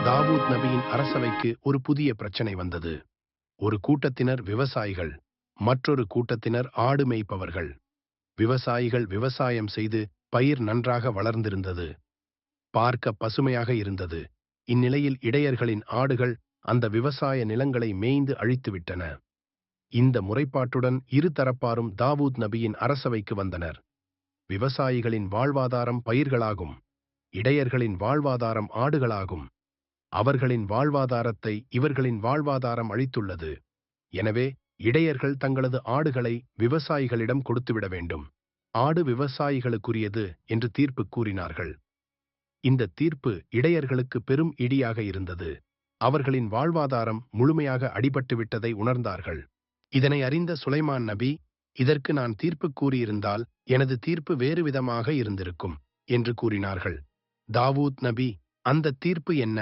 தாவூத் நபியின் அரசவைக்கு ஒரு புதிய பிரச்சனை வந்தது. ஒரு கூட்டத்தினர் விவசாயிகள், மற்றொரு கூட்டத்தினர் ஆடு மேய்ப்பவர்கள். விவசாயிகள் விவசாயம் செய்து பயிர் நன்றாக வளர்ந்திருந்தது, பார்க்க பசுமையாக இருந்தது. இந்நிலையில் இடையர்களின் ஆடுகள் அந்த விவசாய நிலங்களை மேய்ந்து அழித்துவிட்டன. இந்த முறைப்பாட்டுடன் இரு தரப்பாரும் தாவூத் நபியின் அரசவைக்கு வந்தனர். விவசாயிகளின் வாழ்வாதாரம் பயிர்களாகும், இடையர்களின் வாழ்வாதாரம் ஆடுகளாகும். அவர்களின் வாழ்வாதாரத்தை இவர்களின் வாழ்வாதாரம் அளித்துள்ளது. எனவே இடையர்கள் தங்களது ஆடுகளை விவசாயிகளிடம் கொடுத்துவிட வேண்டும். ஆடு விவசாயிகளுக்குரியது என்று தீர்ப்பு கூறினார்கள். இந்த தீர்ப்பு இடையர்களுக்கு பெரும் இடியாக இருந்தது. அவர்களின் வாழ்வாதாரம் முழுமையாக அடிபட்டுவிட்டதை உணர்ந்தார்கள். இதனை அறிந்த சுலைமான் நபி, இதற்கு நான் தீர்ப்பு கூறியிருந்தால் எனது தீர்ப்பு வேறு விதமாக இருந்திருக்கும் என்று கூறினார்கள். தாவூத் நபி, அந்த தீர்ப்பு என்ன